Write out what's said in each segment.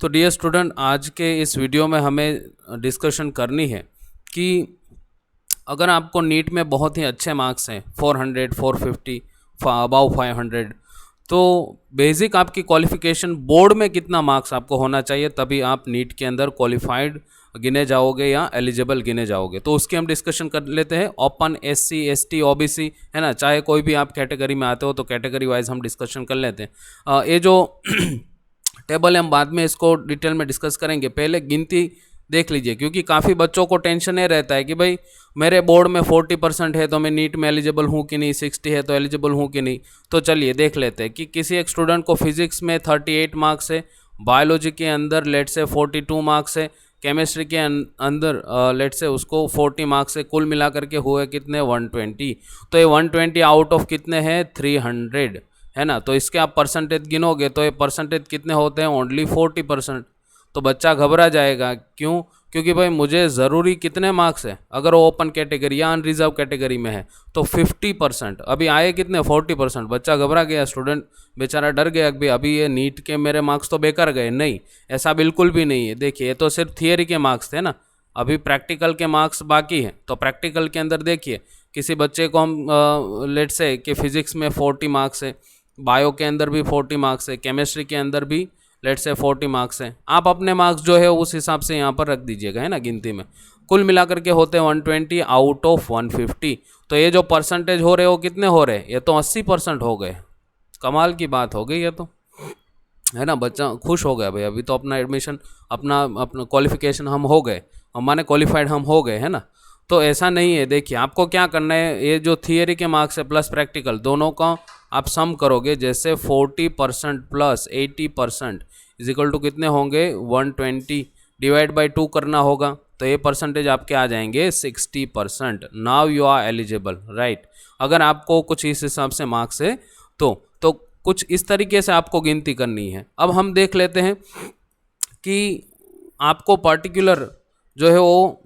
तो dear student, आज के इस वीडियो में हमें डिस्कशन करनी है कि अगर आपको नीट में बहुत ही अच्छे मार्क्स हैं 400, 450, अबाउ 500, तो बेसिक आपकी क्वालिफिकेशन बोर्ड में कितना मार्क्स आपको होना चाहिए तभी आप नीट के अंदर क्वालिफाइड गिने जाओगे या एलिजिबल गिने जाओगे। तो उसकी हम डिस्कशन कर लेते हैं। ओपन, एससी, एसटी, ओबीसी, है ना, चाहे कोई भी आप कैटेगरी में आते हो तो कैटेगरी वाइज हम डिस्कशन कर लेते हैं। ये जो टेबल हम बाद में इसको डिटेल में डिस्कस करेंगे, पहले गिनती देख लीजिए, क्योंकि काफ़ी बच्चों को टेंशन ये रहता है कि भाई मेरे बोर्ड में 40% है तो मैं नीट में एलिजिबल हूँ कि नहीं, 60 है तो एलिजिबल हूँ कि नहीं। तो चलिए देख लेते हैं कि किसी एक स्टूडेंट को फिजिक्स में 38 मार्क्स है, बायोलॉजी के अंदर लेट से 42 मार्क्स है, केमिस्ट्री के अंदर लेट से उसको 40 मार्क्स है, कुल मिला करके हुए कितने 120। तो ये 120 आउट ऑफ कितने हैं 300, है ना। तो इसके आप परसेंटेज गिनोगे तो ये परसेंटेज कितने होते हैं ओनली 40%। तो बच्चा घबरा जाएगा, क्यों? क्योंकि भाई मुझे ज़रूरी कितने मार्क्स है, अगर वो ओपन कैटेगरी या अनरिजर्व कैटेगरी में है तो 50%। अभी आए कितने 40%। बच्चा घबरा गया, स्टूडेंट बेचारा डर गया कि अभी ये नीट के मेरे मार्क्स तो बेकार गए। नहीं, ऐसा बिल्कुल भी नहीं है। देखिए, ये तो सिर्फ थियरी के मार्क्स थे ना, अभी प्रैक्टिकल के मार्क्स बाकी हैं। तो प्रैक्टिकल के अंदर देखिए, किसी बच्चे को हम लेट से कि फिजिक्स में 40 मार्क्स है, बायो के अंदर भी 40 मार्क्स है, केमिस्ट्री के अंदर भी लेट से 40 मार्क्स हैं। आप अपने मार्क्स जो है उस हिसाब से यहाँ पर रख दीजिएगा, है ना, गिनती में। कुल मिलाकर के होते हैं 120 आउट ऑफ 150। तो ये जो परसेंटेज हो रहे हो कितने हो रहे हैं, ये तो 80% हो गए। कमाल की बात हो गई ये तो, है ना। बच्चा खुश हो गया भाई, अभी तो अपना एडमिशन, अपना क्वालिफिकेशन हम हो गए, माने क्वालिफाइड हम हो गए, है ना। तो ऐसा नहीं है। देखिए, आपको क्या करना है, ये जो थियरी के मार्क्स है प्लस प्रैक्टिकल दोनों का आप सम करोगे। जैसे 40% प्लस 80% इज इक्वल टू कितने होंगे 120, डिवाइड बाई 2 करना होगा, तो ये परसेंटेज आपके आ जाएंगे 60%। Now you are eligible, right. अगर आपको कुछ इस हिसाब से मार्क्स है तो कुछ इस तरीके से आपको गिनती करनी है। अब हम देख लेते हैं कि आपको पर्टिकुलर जो है वो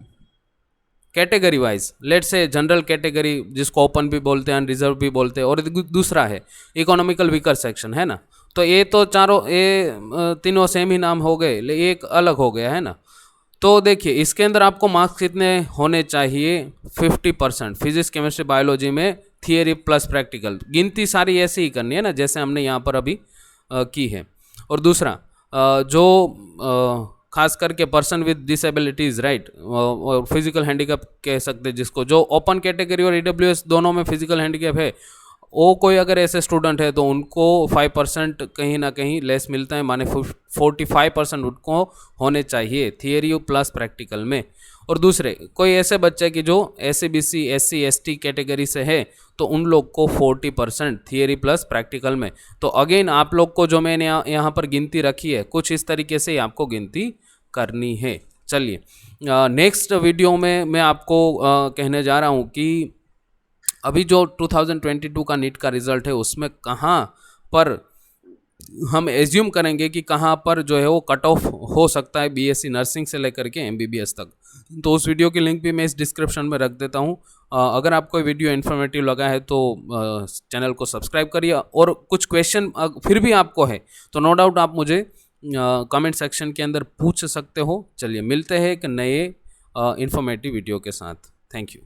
कैटेगरी वाइज, लेट से जनरल कैटेगरी जिसको ओपन भी बोलते हैं, रिजर्व भी बोलते हैं, और दूसरा है इकोनॉमिकल वीकर सेक्शन, है ना। तो ये तो चारों ये तीनों सेम ही नाम हो गए, एक अलग हो गया, है ना। तो देखिए, इसके अंदर आपको मार्क्स कितने होने चाहिए 50%। फिजिक्स, केमिस्ट्री, बायोलॉजी में थियरी प्लस प्रैक्टिकल, गिनती सारी ऐसे ही करनी है ना जैसे हमने यहाँ पर अभी की है। और दूसरा जो खास करके पर्सन विद डिसेबिलिटीज़, राइट, और फिजिकल हैंडीकैप कह सकते हैं जिसको, जो ओपन कैटेगरी और ईडब्ल्यूएस दोनों में फिजिकल हैंडीकैप है, वो कोई अगर ऐसे स्टूडेंट है तो उनको 5% कहीं ना कहीं लेस मिलता है, माने 45% उनको होने चाहिए थियरी प्लस प्रैक्टिकल में। और दूसरे कोई ऐसे बच्चे की जो SCBC, SC, ST कैटेगरी से है तो उन लोग को 40% थियरी प्लस प्रैक्टिकल में। तो अगेन आप लोग को जो मैंने यहाँ पर गिनती रखी है कुछ इस तरीके से आपको गिनती करनी है। चलिए, नेक्स्ट वीडियो में मैं आपको कहने जा रहा हूँ कि अभी जो 2022 का नीट का रिजल्ट है उसमें कहाँ पर हम एज्यूम करेंगे कि कहाँ पर जो है वो कट ऑफ हो सकता है BSc नर्सिंग से लेकर के MBBS तक। तो उस वीडियो की लिंक भी मैं इस डिस्क्रिप्शन में रख देता हूँ। अगर आपको वीडियो इन्फॉर्मेटिव लगा है तो चैनल को सब्सक्राइब करिए, और कुछ क्वेश्चन फिर भी आपको है तो नो डाउट आप मुझे कमेंट सेक्शन के अंदर पूछ सकते हो। चलिए, मिलते हैं एक नए इन्फॉर्मेटिव वीडियो के साथ। Thank you.